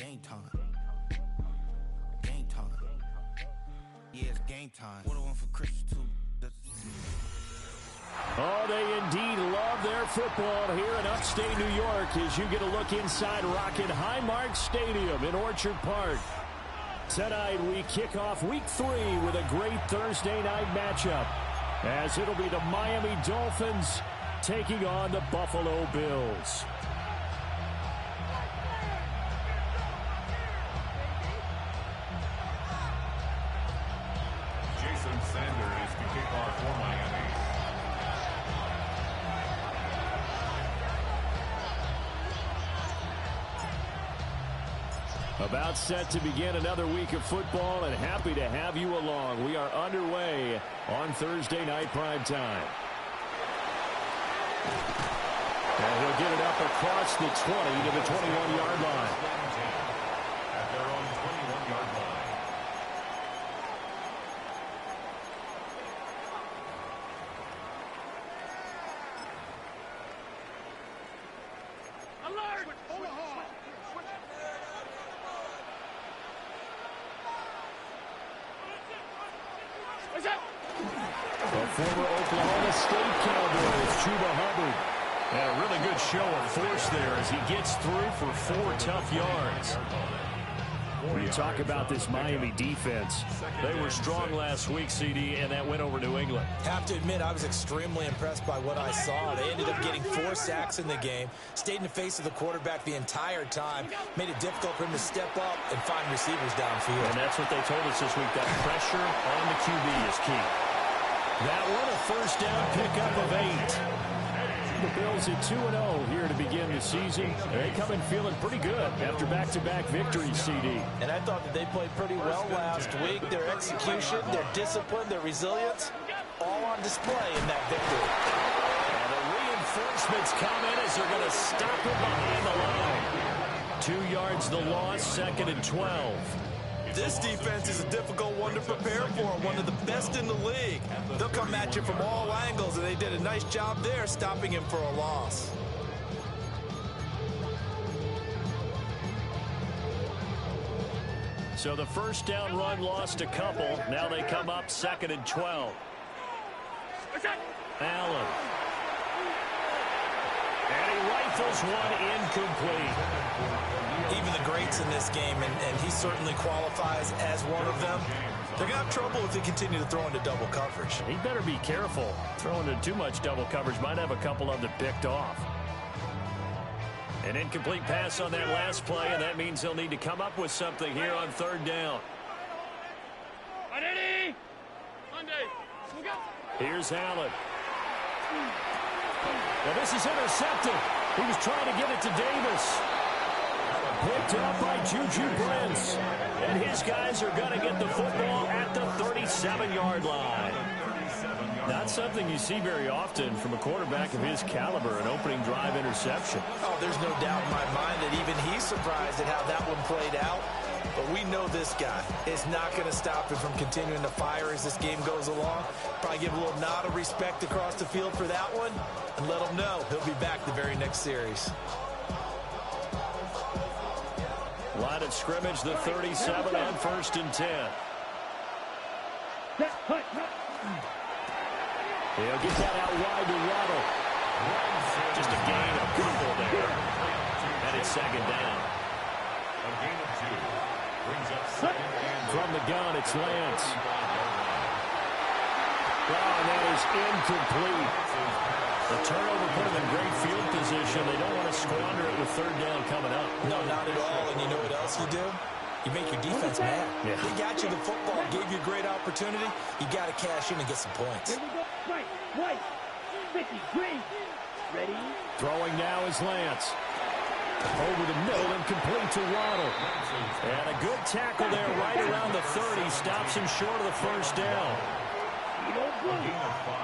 game time. Game time. Yeah, it's game time. What I want for Christmas too. Oh, they indeed love their football here in upstate New York as you get a look inside Rocket Highmark Stadium in Orchard Park. Tonight we kick off week 3 with a great Thursday night matchup as it'll be the Miami Dolphins taking on the Buffalo Bills. Jason Sanders to kick off for Miami. About set to begin another week of football, and happy to have you along. We are underway on Thursday night prime time. And he'll get it up across the 20 to the 21-yard line. At their own 21-yard line. Former Oklahoma State Cowboys, Chuba Hubbard. And a really good show of force there as he gets through for 4 tough yards. When you talk about this Miami defense, they were strong last week, CD, and that went over New England. Have to admit, I was extremely impressed by what I saw. They ended up getting 4 sacks in the game, stayed in the face of the quarterback the entire time, made it difficult for him to step up and find receivers downfield. And that's what they told us this week, that pressure on the QB is key. That one, a first down pickup of 8. The Bills at 2-0 here to begin the season. They come in feeling pretty good after back-to-back victories, CD. And I thought that they played pretty well last week. Their execution, their discipline, their resilience, all on display in that victory. And the reinforcements come in as they're going to stop it behind the line. 2 yards the loss, 2nd and 12. This defense is a difficult one to prepare for, one of the best in the league. They'll come at you from all angles, and they did a nice job there stopping him for a loss. So the first down run lost a couple. Now they come up 2nd and 12. Allen. And he rifles one incomplete. Even the greats in this game, and he certainly qualifies as one of them, they're going to have trouble if they continue to throw into double coverage. He better be careful. Throwing into too much double coverage might have a couple of them picked off. An incomplete pass on that last play, and that means they'll need to come up with something here on 3rd down. Here's Allen. Well, this is intercepted. He was trying to get it to Davis. Picked up by Juju Brents. And his guys are going to get the football at the 37-yard line. Not something you see very often from a quarterback of his caliber, an opening drive interception. Oh, there's no doubt in my mind that even he's surprised at how that one played out. But we know this guy is not going to stop him from continuing to fire as this game goes along. Probably give a little nod of respect across the field for that one and let him know he'll be back the very next series. Line of scrimmage, the 37 on 1st and 10. He'll get that out wide to Waddle. Just a gain of couple there. And it's 2nd down. A gain of 2. Brings up 2nd and from the gun, it's Lance. Oh, and that is incomplete. The turnover put them in great field position. They don't want to squander it with 3rd down coming up. No, not at all. And you know what else you do? You make your defense mad. Yeah. They got you the football, gave you a great opportunity. You got to cash in and get some points. White, 50, green, ready? Throwing now is Lance. Over the middle and complete to Waddle. And a good tackle there right around the 30. Stops him short of the 1st down. a gain of 5.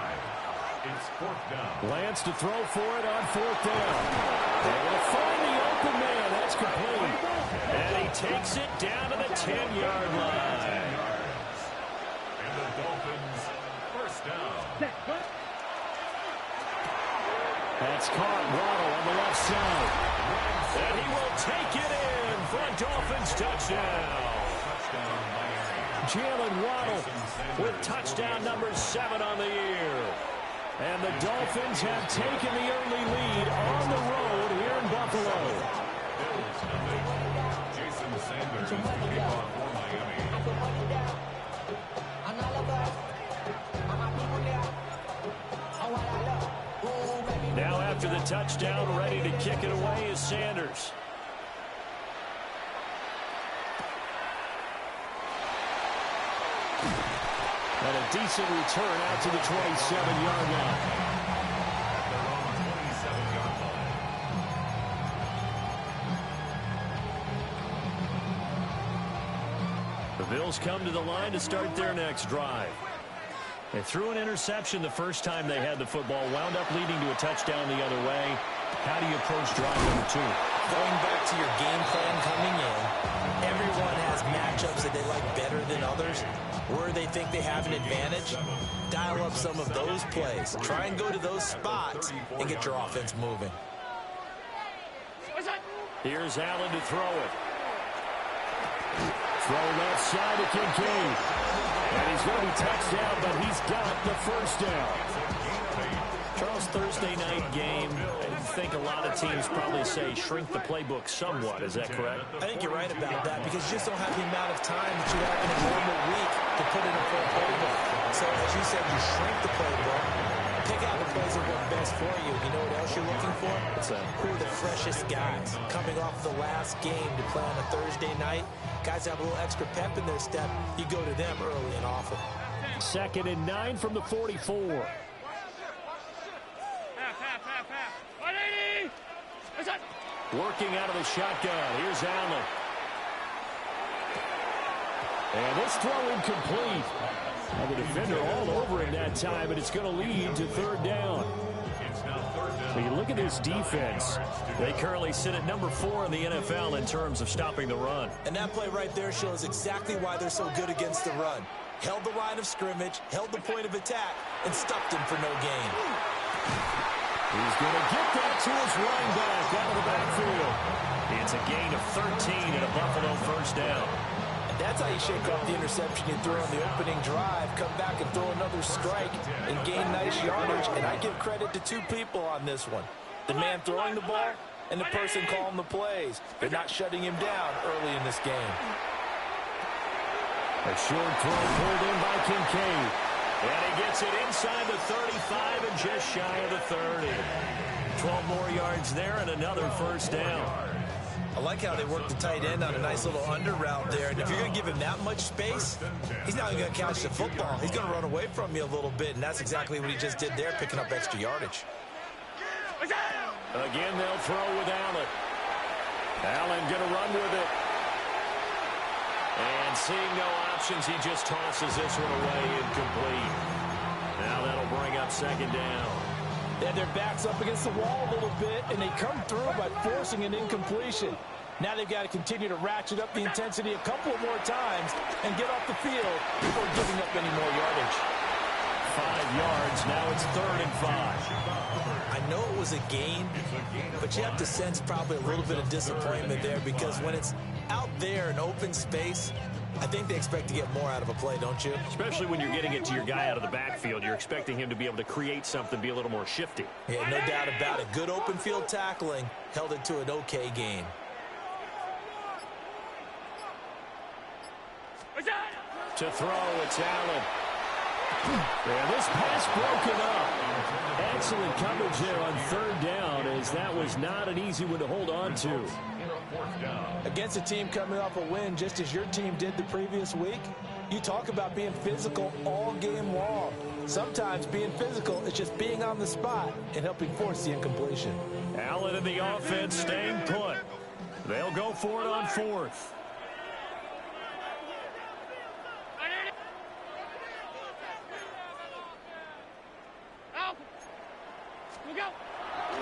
It's 4th down. Lance to throw for it on 4th down. They're going to find the open man. That's complete. And he takes it down to the 10-yard line. And the Dolphins, 1st down. That's caught. Waddle on the left side. And he will take it in for a Dolphins touchdown. Jalen Waddle with touchdown number 7 on the year. And the Dolphins have taken the early lead on the road here in Buffalo. Jason Sanders is kick off for Miami. Now after the touchdown, ready to kick it away is Sanders. And a decent return out to the 27-yard line. The Bills come to the line to start their next drive. They threw an interception the first time they had the football, wound up leading to a touchdown the other way. How do you approach drive number 2? Going back to your game plan coming in, everyone has matchups that they like better than others. Where they think they have an advantage, dial up some of those plays. Try and go to those spots and get your offense moving. Here's Allen to throw it. Throw left side to Kincaid. And he's going to be touchdown, but he's got the first down. Charles, Thursday night game, I think a lot of teams probably say shrink the playbook somewhat. Is that correct? I think you're right about that because you just don't have the amount of time that you have in a normal week to put in a full playbook. So as you said, you shrink the playbook, pick out the plays that work best for you. You know what else you're looking for? Who are the freshest guys coming off the last game to play on a Thursday night? Guys have a little extra pep in their step. You go to them early and often. 2nd and 9 from the 44. Working out of the shotgun. Here's Allen. And this throw incomplete. And the defender all over him that time, and it's going to lead to 3rd down. When you look at this defense, they currently sit at number 4 in the NFL in terms of stopping the run. And that play right there shows exactly why they're so good against the run. Held the line of scrimmage, held the point of attack, and stuffed him for no gain. He's going to get that to his running back out of the backfield. It's a gain of 13 and a Buffalo first down. And that's how you shake off the interception you threw on the opening drive, come back and throw another strike and gain nice yardage. And I give credit to 2 people on this one. The man throwing the ball and the person calling the plays. They're not shutting him down early in this game. A short throw pulled in by Kincaid. And he gets it inside the 35 and just shy of the 30. 12 more yards there and another first down. I like how they work the tight end on a nice little under route there. And if you're going to give him that much space, he's not even going to catch the football. He's going to run away from you a little bit, and that's exactly what he just did there, picking up extra yardage. Again, they'll throw with Allen. Allen going to run with it. And seeing no options, he just tosses this one away incomplete. Now that'll bring up 2nd down. And their backs up against the wall a little bit, and they come through by forcing an incompletion. Now they've got to continue to ratchet up the intensity a couple more times and get off the field before giving up any more yardage. 5 yards. Now it's 3rd and 5. I know it was a gain, but you have to sense probably a little bit of disappointment there because when it's out there in open space, I think they expect to get more out of a play, don't you? Especially when you're getting it to your guy out of the backfield. You're expecting him to be able to create something, be a little more shifty. Yeah, no doubt about it. Good open field tackling held it to an okay gain. To throw, it's Allen. And this pass broken up. Excellent coverage there on 3rd down, as that was not an easy one to hold on to. Against a team coming off a win, just as your team did the previous week, you talk about being physical all game long. Sometimes being physical is just being on the spot and helping force the incompletion. Allen and the offense staying put. They'll go for it on 4th.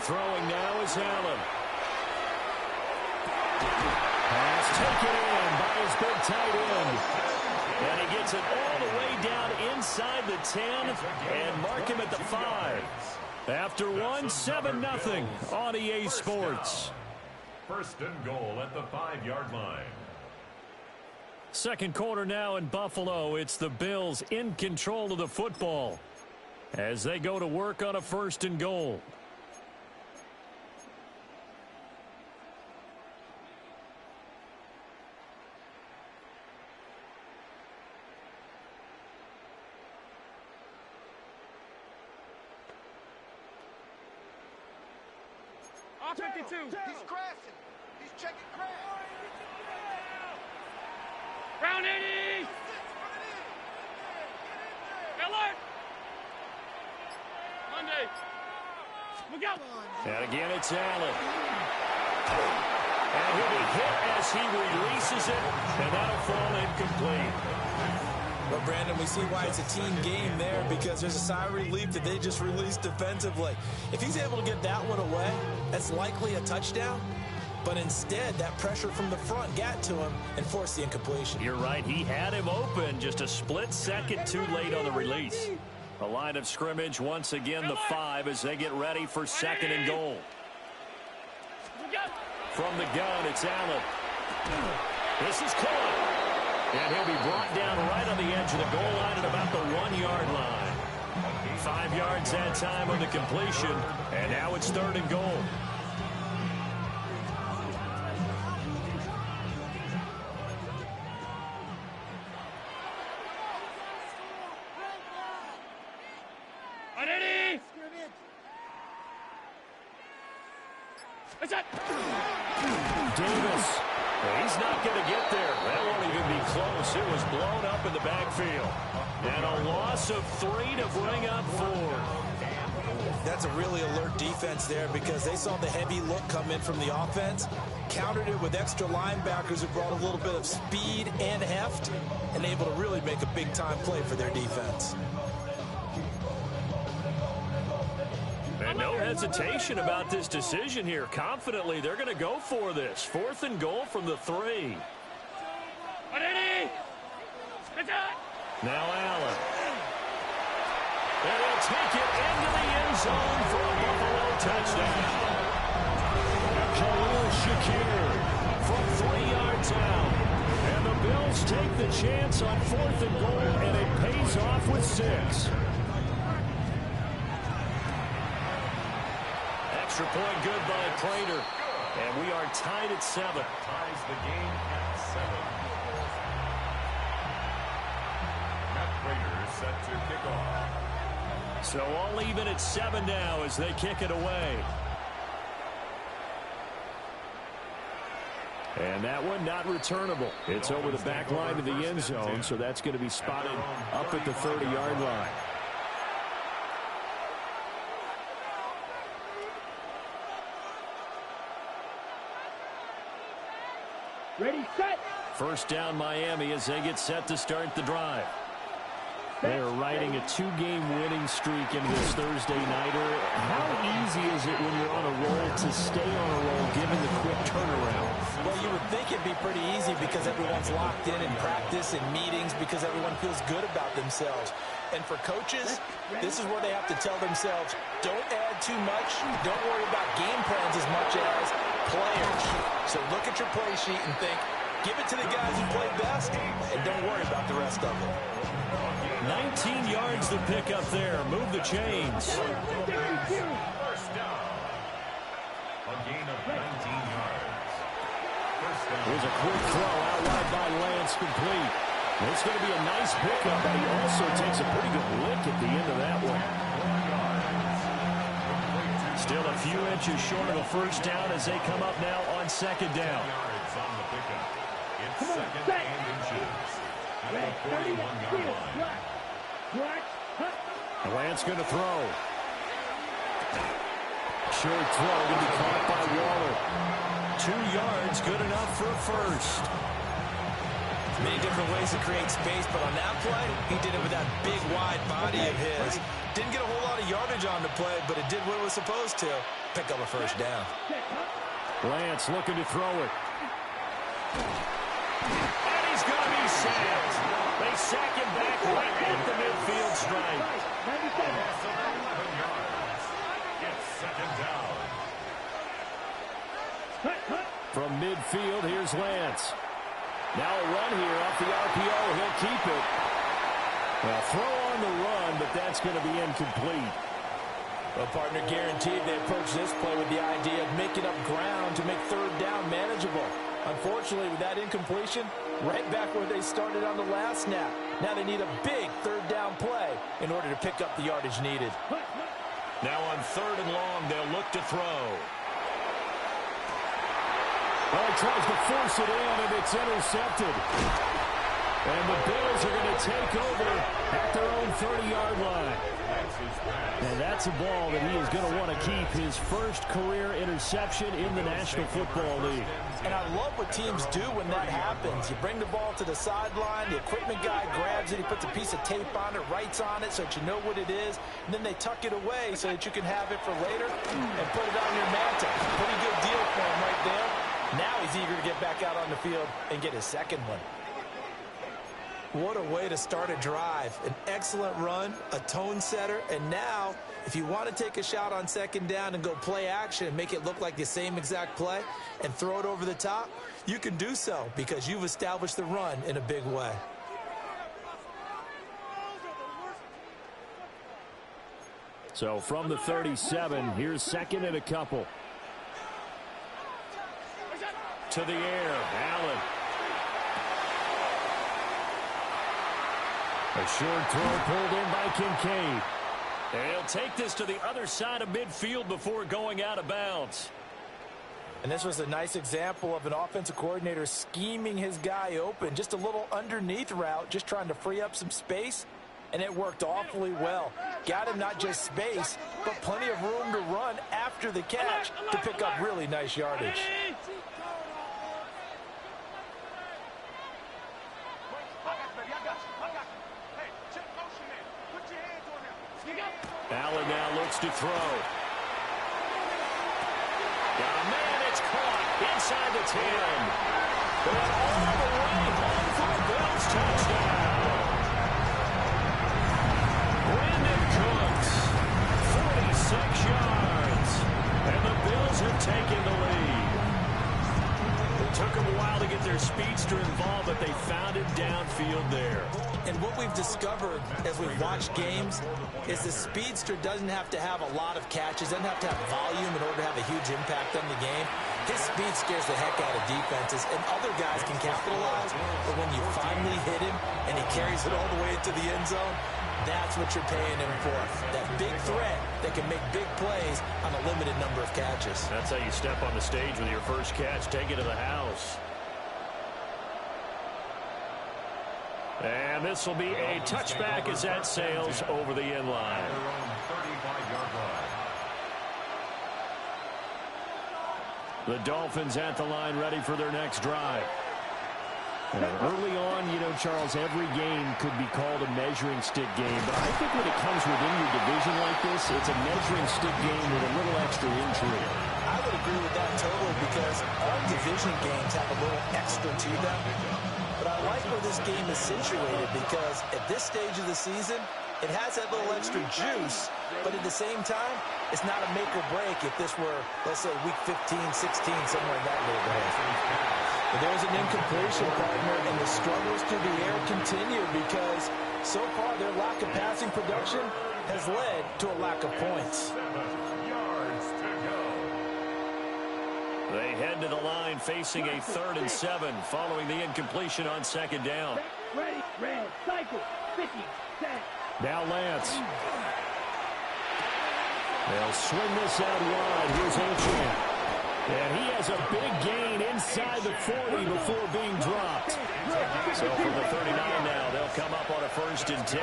Throwing now is Allen. Pass taken in by his big tight end. And he gets it all the way down inside the 10 and mark him at the 5. After one, 7-0 on EA Sports. First and goal at the 5-yard line. Second quarter now in Buffalo. It's the Bills in control of the football as they go to work on a first and goal. He's crashing. He's checking crash. Round 80! Alert! Monday! Look out! And again, it's Allen. And he'll be hit as he releases it, and that'll fall incomplete. But, Brandon, we see why it's a team game there, because there's a sigh of relief that they just released defensively. If he's able to get that one away, that's likely a touchdown. But instead, that pressure from the front got to him and forced the incompletion. You're right. He had him open, just a split second too late on the release. The line of scrimmage, once again, the 5 as they get ready for second and goal. From the gun, it's Allen. This is caught. And he'll be brought down right on the edge of the goal line at about the 1-yard line. 5 yards that time on the completion, and now it's third and goal. Davis. He's not going to get there. That won't even be close. It was blown up in the backfield. And a loss of 3 to bring up 4. That's a really alert defense there, because they saw the heavy look come in from the offense, countered it with extra linebackers who brought a little bit of speed and heft, and able to really make a big-time play for their defense. And no hesitation about this decision here. Confidently, they're going to go for this. 4th and goal from the 3. Now Allen. And he'll take it into the end zone for a Buffalo touchdown. Khalil Shakir from 3 yards out. And the Bills take the chance on 4th and goal, and it pays off with 6. Extra point good by Prater. And we are tied at 7. Ties the game at 7. Matt Prater set to kick off. So all even at 7 now as they kick it away. And that one not returnable. It's over the back line of the end zone, so that's going to be spotted up at the 30-yard line. Ready, set! First down Miami as they get set to start the drive. They're riding a 2-game winning streak into this Thursday nighter. How easy is it when you're on a roll to stay on a roll given the quick turnaround? Well, you would think it'd be pretty easy because everyone's locked in practice and meetings, because everyone feels good about themselves. And for coaches, this is where they have to tell themselves, don't add too much, don't worry about game plans as much as players. So look at your play sheet and think, give it to the guys who play best, and don't worry about the rest of it. 19 yards to pick up there. Move the chains. First down. A gain of 19 yards. First down. Here's a quick throw out wide by Lance, complete. It's going to be a nice pickup, but he also takes a pretty good lick at the end of that one. Still a few inches short of a first down as they come up now on second down. Yards on the pickup. It's second and inches. At the 41-yard line. Lance going to throw. Short throw to be caught by Waller. 2 yards, good enough for a first. Many different ways to create space, but on that play, he did it with that big, wide body of his. Didn't get a whole lot of yardage on the play, but it did what it was supposed to. Pick up a first down. Lance looking to throw it. And he's going to be sacked. They sack him back right at the midfield stripe. 11 yards. It's second down. From midfield, here's Lance. Now a run here off the RPO. He'll keep it. Well, throw on the run, but that's going to be incomplete. Well, partner, guaranteed they approach this play with the idea of making up ground to make third down manageable. Unfortunately, with that incompletion, right back where they started on the last snap. Now they need a big third down play in order to pick up the yardage needed. Now on 3rd and long, they'll look to throw. Well, he tries to force it in, and it's intercepted. And the Bills are going to take over at their own 30-yard line. And that's a ball that he is going to want to keep, his first career interception in the National Football League. And I love what teams do when that happens. You bring the ball to the sideline, the equipment guy grabs it, he puts a piece of tape on it, writes on it so that you know what it is, and then they tuck it away so that you can have it for later and put it on your mantle. Pretty good deal for him right there. Now he's eager to get back out on the field and get his second one. What a way to start a drive. An excellent run, a tone setter, and now if you want to take a shot on 2nd down and go play action and make it look like the same exact play and throw it over the top, you can do so because you've established the run in a big way. So from the 37, here's 2nd and a couple. To the air, Allen. A short throw pulled in by Kincaid. And he'll take this to the other side of midfield before going out of bounds. And this was a nice example of an offensive coordinator scheming his guy open. Just a little underneath route, just trying to free up some space. And it worked awfully well. Got him not just space, but plenty of room to run after the catch to pick up really nice yardage. Allen now looks to throw. Man, it's caught inside the 10. And all the way home for a Bills touchdown. Brandon Cooks, 46 yards. And the Bills have taken the lead. It took them a while to get their speedster involved, but they found him downfield there. And what we've discovered as we've watched games is the speedster doesn't have to have a lot of catches, doesn't have to have volume in order to have a huge impact on the game. His speed scares the heck out of defenses, and other guys can capitalize, but when you finally hit him and he carries it all the way into the end zone, that's what you're paying him for. That big threat that can make big plays on a limited number of catches. That's how you step on the stage with your first catch, take it to the house. And this will be a touchback as that sails over the end line. The Dolphins at the line ready for their next drive. And early on, you know, Charles, every game could be called a measuring stick game. But I think when it comes within your division like this, it's a measuring stick game with a little extra intrigue. I would agree with that totally because all division games have a little extra to them. But I like where this game is situated because at this stage of the season, it has that little extra juice, but at the same time, it's not a make or break if this were, let's say, week 15, 16, somewhere in that neighborhood. But there's an incompletion, partner, and the struggles through the air continue because so far their lack of passing production has led to a lack of points. They head to the line facing a 3rd and 7 following the incompletion on 2nd down. Ready, red, cycle, 50, set. Now Lance. They'll swing this out wide. Here's Achane. And he has a big gain inside the 40 before being dropped. So from the 39 now, they'll come up on a 1st and 10.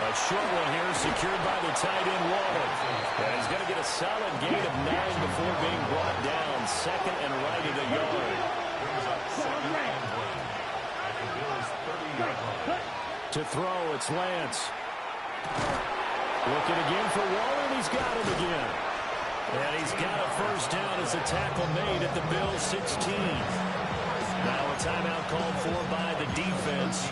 A short one here secured by the tight end Waller. And he's going to get a solid gain of 9 before being brought down. 2nd and right at a yard. To throw, it's Lance. Looking again for Waller, and he's got him again. And he's got a 1st down as a tackle made at the Bills' 16. Now a timeout called for by the defense.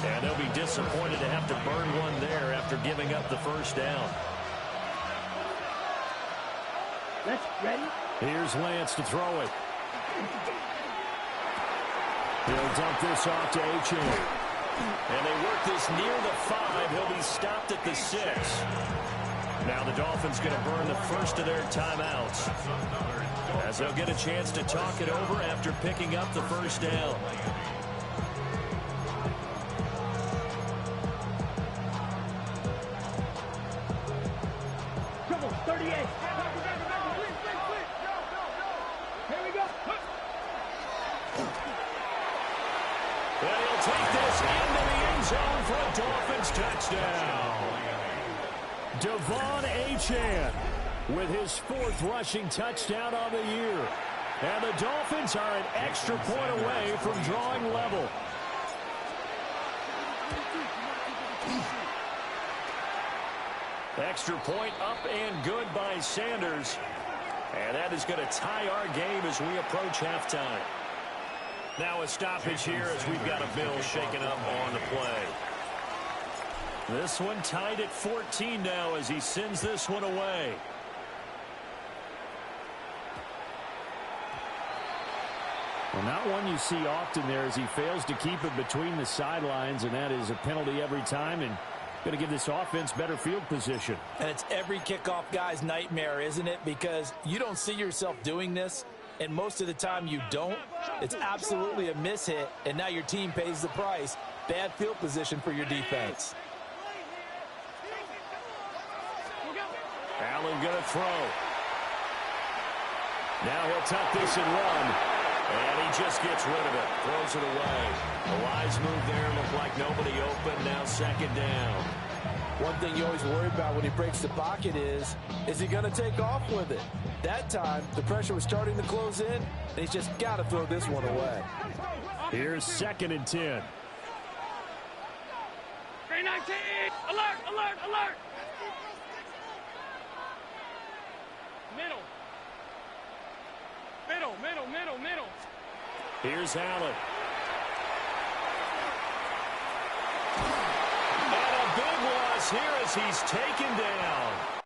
And they'll be disappointed to have to burn one there after giving up the 1st down. Let's ready. Here's Lance to throw it. He'll dump this off to Achan. And they work this near the 5. He'll be stopped at the 6. Now the Dolphins going to burn the first of their timeouts, as they'll get a chance to talk it over after picking up the first down. Dribble, 38. Here we go. And he'll take this into the end zone for a Dolphins touchdown. Devon Achane with his 4th rushing touchdown on the year. And the Dolphins are an extra point away from drawing level. Extra point up and good by Sanders. And that is going to tie our game as we approach halftime. Now a stoppage here as we've got a Bill shaken up on the play. This one tied at 14 now as he sends this one away. Well, not one you see often there as he fails to keep it between the sidelines, and that is a penalty every time, and going to give this offense better field position. And it's every kickoff guy's nightmare, isn't it? Because you don't see yourself doing this, and most of the time you don't. It's absolutely a mishit, and now your team pays the price. Bad field position for your defense. Allen going to throw. Now he'll tuck this and run. And he just gets rid of it. Throws it away. A wise move there. Looked like nobody open. Now 2nd down. One thing you always worry about when he breaks the pocket is he going to take off with it? That time, the pressure was starting to close in, and he's just got to throw this one away. Here's 2nd and 10. 319. Alert, alert, alert. Middle. Middle, middle, middle, middle. Here's Allen. And a big loss here as he's taken down.